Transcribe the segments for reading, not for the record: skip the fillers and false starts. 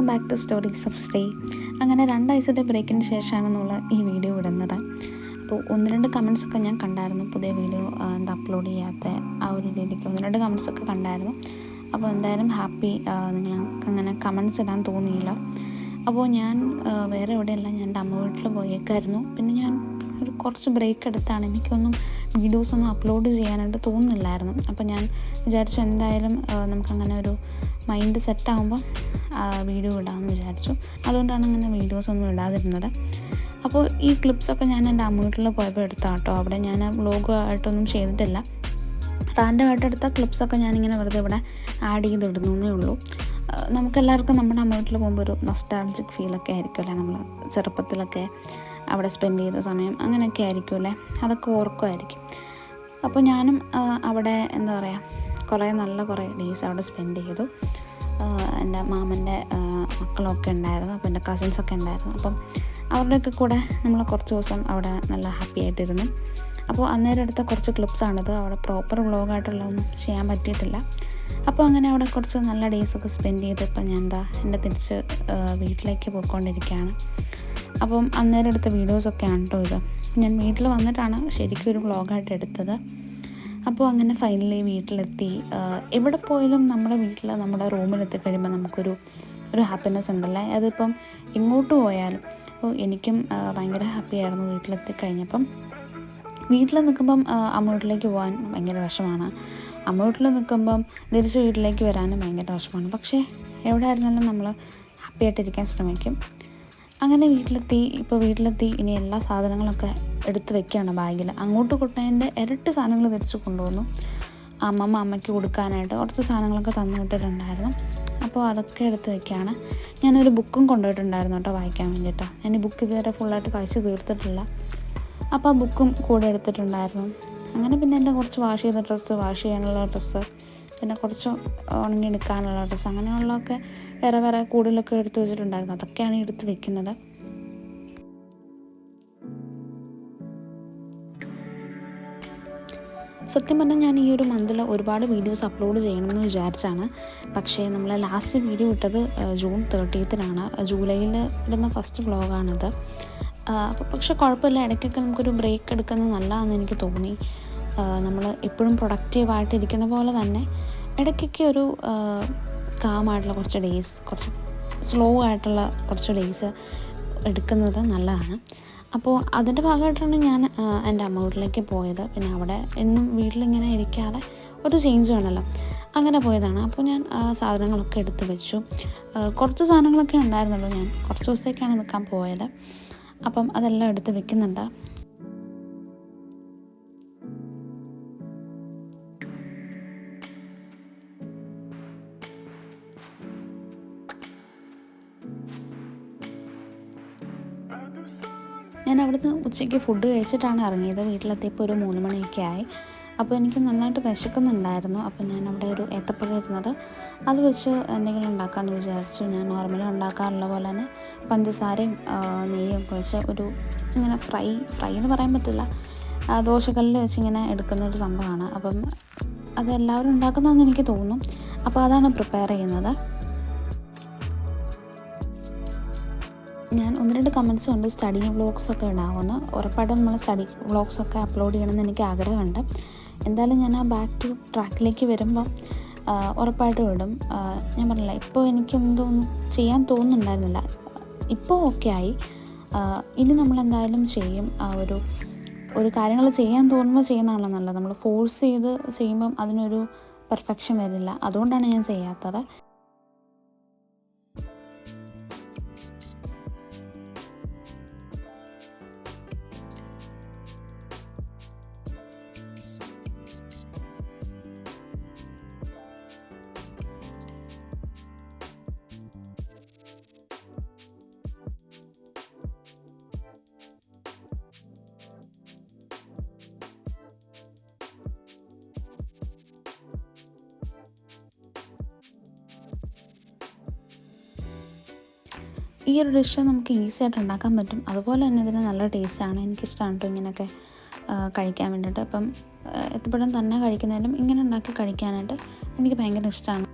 Welcome back to stories of stay. അങ്ങനെ 2 ആഴ്ചത്തെ ബ്രേക്കിന് ശേഷമാണ് നമ്മൾ ഈ വീഡിയോ ഇടുന്നത്. അപ്പോൾ 1-2 കമൻസൊക്കെ ഞാൻ കണ്ടായിരുന്നു, പുതിയ വീഡിയോ അപ്ലോഡ് ചെയ്യാത്ത ആ ഒരു രീതിക്ക് 1-2 കമൻസൊക്കെ കണ്ടായിരുന്നു. അപ്പോൾ എന്തായാലും ഹാപ്പി, നിങ്ങൾക്ക് അങ്ങനെ കമൻസ് ഇടാൻ തോന്നിയില്ല. അപ്പോൾ ഞാൻ വേറെ എവിടെയല്ല, ഞാൻ എൻ്റെ അമ്മ വീട്ടിൽ പോയേക്കായിരുന്നു. പിന്നെ ഞാൻ കുറച്ച് ബ്രേക്ക് എടുത്താണ്, എനിക്കൊന്നും വീഡിയോസൊന്നും അപ്ലോഡ് ചെയ്യാനായിട്ട് തോന്നുന്നില്ലായിരുന്നു. അപ്പോൾ ഞാൻ വിചാരിച്ചു എന്തായാലും നമുക്കങ്ങനെ ഒരു മൈൻഡ് സെറ്റാകുമ്പോൾ വീഡിയോ ഇടാമെന്ന് വിചാരിച്ചു. അതുകൊണ്ടാണ് അങ്ങനെ വീഡിയോസൊന്നും ഇടാതിരുന്നത്. അപ്പോൾ ഈ ക്ലിപ്സൊക്കെ ഞാൻ എൻ്റെ അമ്മ വീട്ടിൽ പോയപ്പോൾ എടുത്താൽ കേട്ടോ. അവിടെ ഞാൻ വ്ലോഗായിട്ടൊന്നും ചെയ്തിട്ടില്ല, റാൻഡമായിട്ട് എടുത്ത ക്ലിപ്സൊക്കെ ഞാനിങ്ങനെ വെറുതെ ഇവിടെ ആഡ് ചെയ്തിടുന്നേ ഉള്ളൂ. നമുക്കെല്ലാവർക്കും നമ്മുടെ അമ്മ വീട്ടിൽ പോകുമ്പോൾ ഒരു നൊസ്റ്റാൾജിക് ഫീലൊക്കെ ആയിരിക്കുമല്ലേ, നമ്മൾ ചെറുപ്പത്തിലൊക്കെ അവിടെ സ്പെൻഡ് ചെയ്ത സമയം അങ്ങനെയൊക്കെ ആയിരിക്കുമല്ലേ, അതൊക്കെ ഓർക്കുമായിരിക്കും. അപ്പോൾ ഞാനും അവിടെ എന്താ പറയുക, കുറേ ഡേയ്സ് അവിടെ സ്പെൻഡ് ചെയ്തു. എൻ്റെ മാമൻ്റെ മക്കളൊക്കെ ഉണ്ടായിരുന്നു, അപ്പോൾ എൻ്റെ കസിൻസൊക്കെ ഉണ്ടായിരുന്നു. അപ്പം അവരുടെയൊക്കെ കൂടെ നമ്മൾ കുറച്ച് ദിവസം അവിടെ നല്ല ഹാപ്പി ആയിട്ടിരുന്നു. അപ്പോൾ അന്നേരം എടുത്ത കുറച്ച് ക്ലിപ്സാണിത്. അവിടെ പ്രോപ്പർ വ്ളോഗായിട്ടുള്ളതൊന്നും ചെയ്യാൻ പറ്റിയിട്ടില്ല. അപ്പോൾ അങ്ങനെ അവിടെ കുറച്ച് നല്ല ഡേയ്സൊക്കെ സ്പെൻഡ് ചെയ്ത് ഇപ്പം ഞാൻ എൻ്റെ തിരിച്ച് വീട്ടിലേക്ക് പോയിക്കൊണ്ടിരിക്കുകയാണ്. അപ്പം അന്നേരം എടുത്ത വീഡിയോസൊക്കെയാണ് കേട്ടോ ഇത്. ഞാൻ വീട്ടിൽ വന്നിട്ടാണ് ശരിക്കും ഒരു വ്ളോഗായിട്ട് എടുത്തത്. അപ്പോൾ അങ്ങനെ ഫൈനലി വീട്ടിലെത്തി. എവിടെ പോയാലും നമ്മുടെ വീട്ടിൽ, നമ്മുടെ റൂമിലെത്തി കഴിയുമ്പോൾ നമുക്കൊരു ഹാപ്പിനെസ് ഉണ്ടല്ലേ, അതിപ്പം ഇങ്ങോട്ട് പോയാലും. അപ്പോൾ എനിക്കും ഭയങ്കര ഹാപ്പിയായിരുന്നു വീട്ടിലെത്തി കഴിഞ്ഞപ്പം. വീട്ടിൽ നിൽക്കുമ്പം അമ്മ വീട്ടിലേക്ക് പോകാൻ ഭയങ്കര വിഷമമാണ്, അമ്മ വീട്ടിൽ നിൽക്കുമ്പം തിരിച്ച് വീട്ടിലേക്ക് വരാനും ഭയങ്കര വിഷമമാണ്. പക്ഷേ എവിടെ ആയിരുന്നാലും നമ്മൾ ഹാപ്പി ആയിട്ടിരിക്കാൻ ശ്രമിക്കും. അങ്ങനെ വീട്ടിലെത്തി ഇനി എല്ലാ സാധനങ്ങളൊക്കെ എടുത്ത് വെക്കുകയാണ് ബാഗിൽ. അങ്ങോട്ട് കൊണ്ടുപോയതിൻ്റെ ഇരട്ടി സാധനങ്ങൾ തിരിച്ച് കൊണ്ടുവന്നു. അമ്മയ്ക്ക് കൊടുക്കാനായിട്ട് കുറച്ച് സാധനങ്ങളൊക്കെ തന്നു വിട്ടിട്ടുണ്ടായിരുന്നു. അപ്പോൾ അതൊക്കെ എടുത്ത് വെക്കുകയാണ്. ഞാനൊരു ബുക്കും കൊണ്ടുപോയിട്ടുണ്ടായിരുന്നു കേട്ടോ, വായിക്കാൻ വേണ്ടിയിട്ട്. ഞാൻ ഈ ബുക്ക് ഇതുവരെ ഫുള്ളായിട്ട് വായിച്ച് തീർത്തിട്ടില്ല. അപ്പോൾ ആ ബുക്കും കൂടെ എടുത്തിട്ടുണ്ടായിരുന്നു. അങ്ങനെ പിന്നെ എൻ്റെ കുറച്ച് വാഷ് ചെയ്ത ഡ്രസ്സ്, വാഷ് ചെയ്യാനുള്ള ഡ്രസ്സ്, പിന്നെ കുറച്ച് ഉണങ്ങിയെടുക്കാനുള്ള ഡ്രസ്സ്, അങ്ങനെയുള്ളതൊക്കെ വേറെ കൂടുതലൊക്കെ എടുത്ത് വെച്ചിട്ടുണ്ടായിരുന്നു. അതൊക്കെയാണ് എടുത്ത് വെക്കുന്നത്. സത്യം പറഞ്ഞാൽ ഞാൻ ഈ ഒരു മന്തിൽ ഒരുപാട് വീഡിയോസ് അപ്ലോഡ് ചെയ്യണമെന്ന് വിചാരിച്ചാണ്. പക്ഷേ നമ്മൾ ലാസ്റ്റ് വീഡിയോ ഇട്ടത് ജൂൺ 30-നാണ്. ജൂലൈയിൽ ഇടുന്ന ഫസ്റ്റ് വ്ളോഗാണിത്. അപ്പോൾ പക്ഷേ കുഴപ്പമില്ല, ഇടയ്ക്കൊക്കെ നമുക്കൊരു ബ്രേക്ക് എടുക്കുന്നത് നല്ലതാണെന്ന് എനിക്ക് തോന്നി. നമ്മൾ എപ്പോഴും പ്രൊഡക്റ്റീവായിട്ടിരിക്കുന്ന പോലെ തന്നെ ഇടയ്ക്കൊക്കെ ഒരു കാമായിട്ടുള്ള കുറച്ച് ഡേയ്സ്, കുറച്ച് സ്ലോ ആയിട്ടുള്ള കുറച്ച് ഡേയ്സ് എടുക്കുന്നത് നല്ലതാണ്. അപ്പോൾ അതിൻ്റെ ഭാഗമായിട്ടാണ് ഞാൻ എൻ്റെ അമ്മ വീട്ടിലേക്ക് പോയത്. പിന്നെ അവിടെ എന്നും വീട്ടിലിങ്ങനെ ഇരിക്കാതെ ഒരു ചേഞ്ച് വേണമല്ലോ, അങ്ങനെ പോയതാണ്. അപ്പോൾ ഞാൻ സാധനങ്ങളൊക്കെ എടുത്ത് വെച്ചു. കുറച്ച് സാധനങ്ങളൊക്കെ ഉണ്ടായിരുന്നുള്ളൂ, ഞാൻ കുറച്ച് ദിവസത്തേക്കാണ് നിൽക്കാൻ പോയത്. അപ്പം അതെല്ലാം എടുത്ത് വെക്കുന്നുണ്ട്. ഞാൻ അവിടുന്ന് ഉച്ചയ്ക്ക് ഫുഡ് കഴിച്ചിട്ടാണ് ഇറങ്ങിയത്. വീട്ടിലെത്തിയപ്പോൾ ഒരു 3 മണിയൊക്കെ ആയി. അപ്പോൾ എനിക്ക് നന്നായിട്ട് വിശക്കുന്നുണ്ടായിരുന്നു. അപ്പോൾ ഞാൻ അവിടെ ഒരു ഏത്തപ്പഴം ഇരുന്നത്, അത് വെച്ച് എന്തെങ്കിലും ഉണ്ടാക്കാമെന്ന് വിചാരിച്ചു. ഞാൻ നോർമലി ഉണ്ടാക്കാറുള്ള പോലെ തന്നെ പഞ്ചസാരയും നെയ്യും ഒക്കെ വെച്ച് ഒരു ഇങ്ങനെ ഫ്രൈ എന്ന് പറയാൻ പറ്റില്ല, ദോശക്കല്ലിൽ വെച്ച് ഇങ്ങനെ എടുക്കുന്നൊരു സംഭവമാണ്. അപ്പം അതെല്ലാവരും ഉണ്ടാക്കുന്നതെന്ന് എനിക്ക് തോന്നും. അപ്പോൾ അതാണ് പ്രിപ്പയർ ചെയ്യുന്നത്. ഞാൻ 1-2 കമൻസ് കണ്ടു സ്റ്റഡി വ്ളോഗ്സൊക്കെ ഉണ്ടാവുമെന്ന്. ഉറപ്പായിട്ടും നമ്മൾ സ്റ്റഡി വ്ളോഗ്സൊക്കെ അപ്ലോഡ് ചെയ്യണമെന്ന് എനിക്ക് ആഗ്രഹമുണ്ട്. എന്തായാലും ഞാൻ ആ ബാക്ക് ടു ട്രാക്കിലേക്ക് വരുമ്പോൾ ഉറപ്പായിട്ടും ഇടും. ഞാൻ പറഞ്ഞില്ല, ഇപ്പോൾ എനിക്കെന്തോന്നും ചെയ്യാൻ തോന്നുന്നുണ്ടായിരുന്നില്ല, ഇപ്പോൾ ഓക്കെ ആയി. ഇനി നമ്മളെന്തായാലും ചെയ്യും. ഒരു കാര്യങ്ങൾ ചെയ്യാൻ തോന്നുമ്പോൾ ചെയ്യുന്നതാണല്ലോ നല്ലത്. നമ്മൾ ഫോഴ്സ് ചെയ്ത് ചെയ്യുമ്പം അതിനൊരു പെർഫെക്ഷൻ വരില്ല. അതുകൊണ്ടാണ് ഞാൻ ചെയ്യാത്തത്. ഈ ഒരു ഡിഷ് നമുക്ക് ഈസി ആയിട്ട് ഉണ്ടാക്കാൻ പറ്റും. അതുപോലെ തന്നെ ഇതിന് നല്ല ടേസ്റ്റാണ്. എനിക്കിഷ്ടമാണ് കേട്ടോ ഇങ്ങനെയൊക്കെ കഴിക്കാൻ വേണ്ടിയിട്ട്. അപ്പം എപ്പോഴും തന്നെ കഴിക്കുന്നതിലും ഇങ്ങനെ ഉണ്ടാക്കി കഴിക്കാനായിട്ട് എനിക്ക് ഭയങ്കര ഇഷ്ടമാണ്.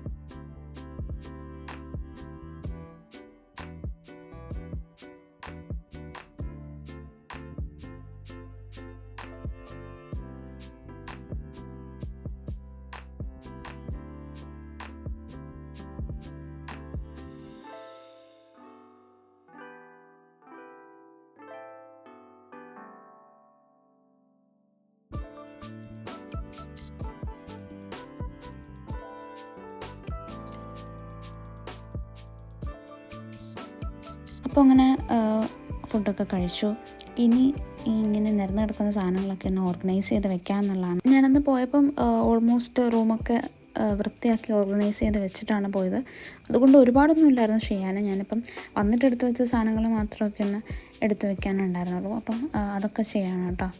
അപ്പോൾ അങ്ങനെ ഫുഡൊക്കെ കഴിച്ചു. ഇനി ഇങ്ങനെ നിരന്ന് കിടക്കുന്ന സാധനങ്ങളൊക്കെ ഒന്ന് ഓർഗനൈസ് ചെയ്ത് വെക്കാമെന്നുള്ളതാണ്. ഞാനന്ന് പോയപ്പം ഓൾമോസ്റ്റ് റൂമൊക്കെ വൃത്തിയാക്കി ഓർഗനൈസ് ചെയ്ത് വെച്ചിട്ടാണ് പോയത്. അതുകൊണ്ട് ഒരുപാടൊന്നും ഇല്ലായിരുന്നു ചെയ്യാൻ. ഞാനിപ്പം വന്നിട്ട് എടുത്ത് വെച്ച സാധനങ്ങൾ മാത്രമൊക്കെ ഒന്ന് എടുത്ത് വെക്കാനുണ്ടായിരുന്നുള്ളൂ. അപ്പം അതൊക്കെ ചെയ്യണം കേട്ടോ.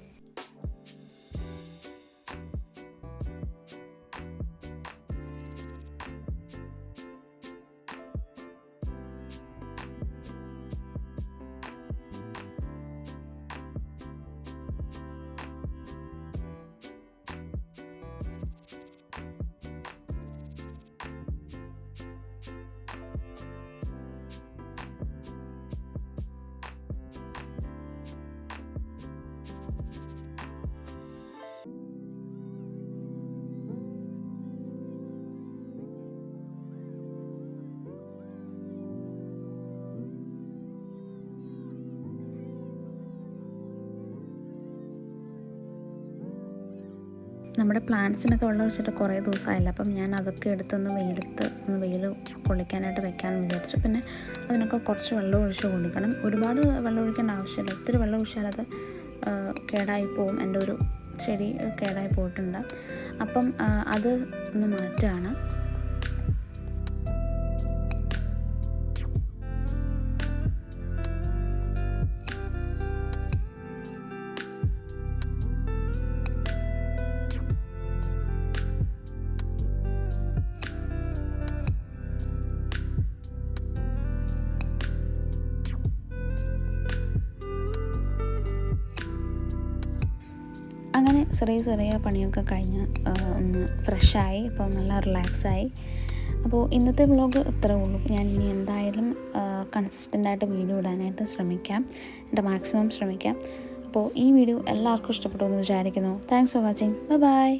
നമ്മുടെ പ്ലാന്റ്സിനൊക്കെ വെള്ളം ഒഴിച്ചിട്ട് കുറേ ദിവസമായില്ല. അപ്പം ഞാൻ അതൊക്കെ എടുത്തൊന്ന് വെയിൽ കൊള്ളിക്കാനായിട്ട് വെക്കാമെന്ന് വിചാരിച്ചു. പിന്നെ അതിനൊക്കെ കുറച്ച് വെള്ളം ഒഴിച്ച് കൊടുക്കണം. ഒരുപാട് വെള്ളം ഒഴിക്കേണ്ട ആവശ്യമില്ല. ഒത്തിരി വെള്ളം ഒഴിച്ചാൽ അത് കേടായി പോവും. എൻ്റെ ഒരു ചെടി കേടായി പോയിട്ടുണ്ട്. അപ്പം അത് ഒന്ന് മാറ്റുകയാണ്. അങ്ങനെ ചെറിയ പണിയൊക്കെ കഴിഞ്ഞ് ഒന്ന് ഫ്രഷായി. ഇപ്പോൾ നല്ല റിലാക്സായി. അപ്പോൾ ഇന്നത്തെ വ്ളോഗ് ഇത്രേ ഉള്ളൂ. ഞാൻ ഇനി എന്തായാലും കൺസിസ്റ്റൻ്റായിട്ട് വീഡിയോ ഇടാനായിട്ട് ശ്രമിക്കാം. എൻ്റെ മാക്സിമം ശ്രമിക്കാം. അപ്പോൾ ഈ വീഡിയോ എല്ലാവർക്കും ഇഷ്ടപ്പെട്ടു എന്ന് വിചാരിക്കുന്നു. Thanks for watching. ബൈ.